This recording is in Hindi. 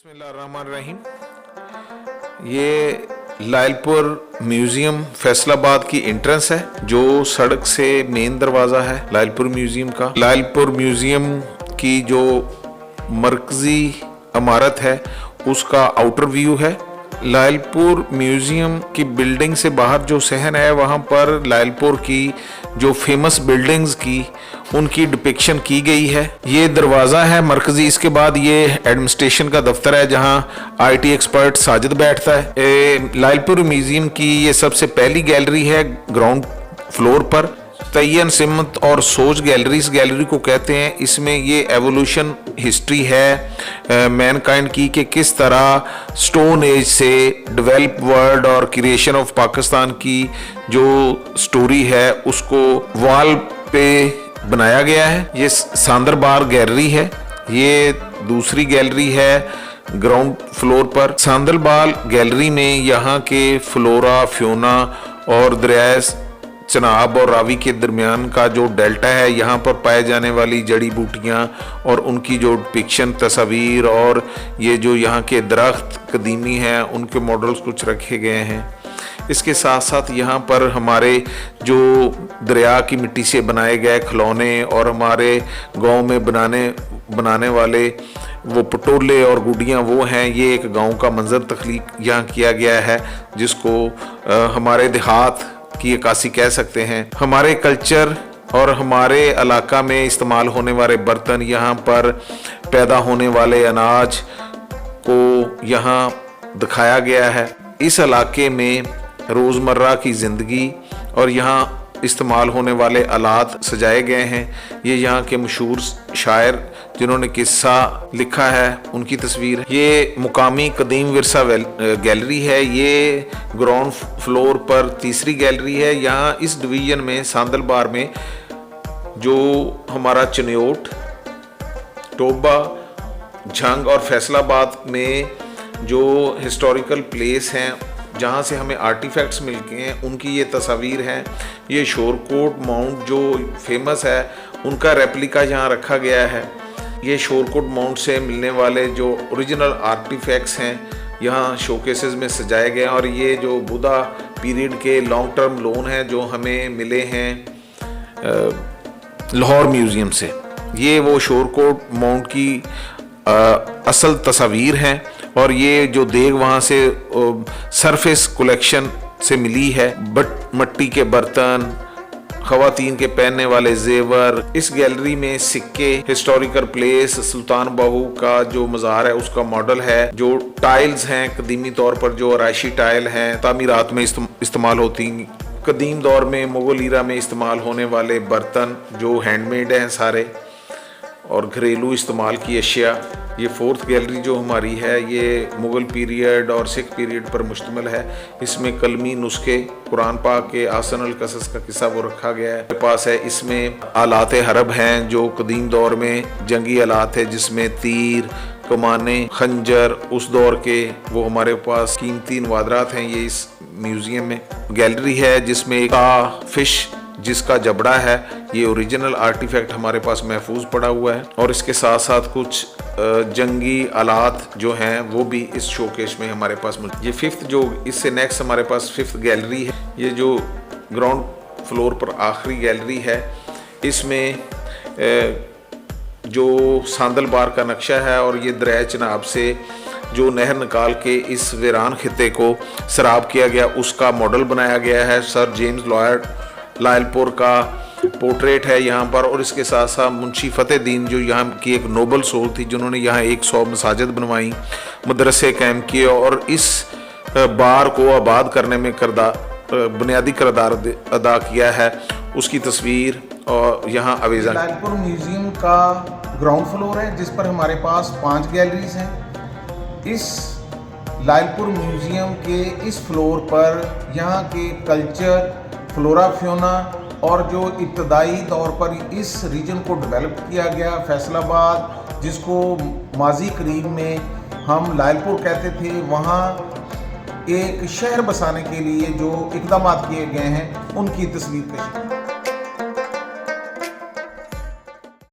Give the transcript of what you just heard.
बिस्मिल्लाहिर्रहमानिर्रहीम। ये लायलपुर म्यूज़ियम फैसलाबाद की एंट्रेंस है, जो सड़क से मेन दरवाज़ा है लायलपुर म्यूज़ियम का। लायलपुर म्यूज़ियम की जो मरकज़ी इमारत है उसका आउटर व्यू है। लायलपुर म्यूज़ियम की बिल्डिंग से बाहर जो सहन है वहाँ पर लायलपुर की जो फेमस बिल्डिंग्स की उनकी डिपिक्शन की गई है। ये दरवाज़ा है मरकज़ी, इसके बाद ये एडमिनिस्ट्रेशन का दफ्तर है जहाँ आईटी एक्सपर्ट साजिद बैठता है। लायलपुर म्यूज़ियम की ये सबसे पहली गैलरी है ग्राउंड फ्लोर पर। तय्यन सिमत और सोच गैलरी इस गैलरी को कहते हैं। इसमें ये एवोल्यूशन हिस्ट्री है मैनकाइंड की कि किस तरह स्टोन एज से डेवलप वर्ल्ड और क्रिएशन ऑफ पाकिस्तान की जो स्टोरी है उसको वॉल पे बनाया गया है। ये सांदरबार गैलरी है। ये दूसरी गैलरी है ग्राउंड फ्लोर पर। सांदरबार गैलरी में यहाँ के फ्लोरा फ्योना और दरियाए चनाब और रावी के दरमियान का जो डेल्टा है, यहाँ पर पाए जाने वाली जड़ी बूटियाँ और उनकी जो डिपिक्शन तस्वीर और ये जो यहाँ के दरख्त कदीमी हैं उनके मॉडल्स कुछ रखे गए हैं। इसके साथ साथ यहाँ पर हमारे जो दरिया की मिट्टी से बनाए गए खिलौने और हमारे गांव में बनाने वाले वो पटोले और गुडियाँ वो हैं। ये एक गांव का मंजर तख्लीक यहाँ किया गया है जिसको हमारे देहात की अक्कासी कह सकते हैं। हमारे कल्चर और हमारे इलाका में इस्तेमाल होने वाले बर्तन, यहाँ पर पैदा होने वाले अनाज को यहाँ दिखाया गया है। इस इलाके में रोज़मर्रा की ज़िंदगी और यहाँ इस्तेमाल होने वाले आलात सजाए गए हैं। ये यहाँ के मशहूर शायर जिन्होंने किस्सा लिखा है उनकी तस्वीर है। ये मुकामी कदीम विरसा गैलरी है। ये ग्राउंड फ्लोर पर तीसरी गैलरी है। यहाँ इस डिवीज़न में सांदलबार में जो हमारा चनियोट, टोबा, झंग और फैसलाबाद में जो हिस्टोरिकल प्लेस हैं जहाँ से हमें आर्टिफैक्ट्स मिलते हैं उनकी ये तस्वीर हैं। ये शोरकोट माउंट जो फेमस है उनका रेप्लिका यहाँ रखा गया है। ये शोरकोट माउंट से मिलने वाले जो ओरिजिनल आर्टिफैक्ट्स हैं यहाँ शोकेसेस में सजाए गए हैं। और ये जो बुधा पीरियड के लॉन्ग टर्म लोन हैं जो हमें मिले हैं लाहौर म्यूज़ियम से, ये वो शोरकोट माउंट की असल तस्वीर हैं। और ये जो देग वहाँ से सरफेस कलेक्शन से मिली है। बट मिट्टी के बर्तन, खवातीन के पहनने वाले जेवर। इस गैलरी में सिक्के, हिस्टोरिकल प्लेस, सुल्तान बाहू का जो मज़ार है उसका मॉडल है। जो टाइल्स हैं कदीमी तौर पर जो आराइशी टाइल हैं तामीरात में इस्तेमाल होती। कदीम दौर में मुगल ईरा में इस्तेमाल होने वाले बर्तन जो हैंडमेड हैं सारे और घरेलू इस्तेमाल की अशिया। ये फोर्थ गैलरी जो हमारी है ये मुग़ल पीरियड और सिख पीरियड पर मुश्तमिल है। इसमें कलमी नुस्खे, कुरान पाक के आसन अल कसस का किस्सा वो रखा गया है मेरे पास है। इसमें आलात हरब हैं जो कदीम दौर में जंगी आलात है जिसमें तीर, कमाने, खंजर उस दौर के वो हमारे पास कीमती नवादरात हैं। ये इस म्यूज़ियम में गैलरी है जिसमें एक फिश जिसका जबड़ा है ये ओरिजिनल आर्टिफैक्ट हमारे पास महफूज पड़ा हुआ है। और इसके साथ साथ कुछ जंगी आलात जो हैं वो भी इस शोकेस में हमारे पास ये फिफ्थ जो इससे नेक्स्ट हमारे पास फिफ्थ गैलरी है। ये जो ग्राउंड फ्लोर पर आखिरी गैलरी है इसमें जो सांदलबार का नक्शा है और ये दरियाए चनाब से जो नहर निकाल के इस वीरान खिते को सराब किया गया उसका मॉडल बनाया गया है। सर जेम्स लॉयड लायलपुर का पोर्ट्रेट है यहाँ पर। और इसके साथ साथ मुंशी फतेहदीन जो यहाँ की एक नोबल सोल थी जिन्होंने यहाँ 100 मसाजिद बनवाई, मदरसे कायम किए और इस बार को आबाद करने में बुनियादी किरदार अदा किया है, उसकी तस्वीर और यहाँ अवेजा। लायलपुर म्यूज़ियम का ग्राउंड फ्लोर है जिस पर हमारे पास 5 गैलरीज हैं। इस लायलपुर म्यूज़ियम के इस फ्लोर पर यहाँ के कल्चर, फ्लोरा फ्योना और जो इब्तदाई तौर पर इस रीजन को डेवलप किया गया फैसलाबाद जिसको माजी करीब में हम लायलपुर कहते थे, वहाँ एक शहर बसाने के लिए जो इक़दाम किए गए हैं उनकी तस्वीर कशी।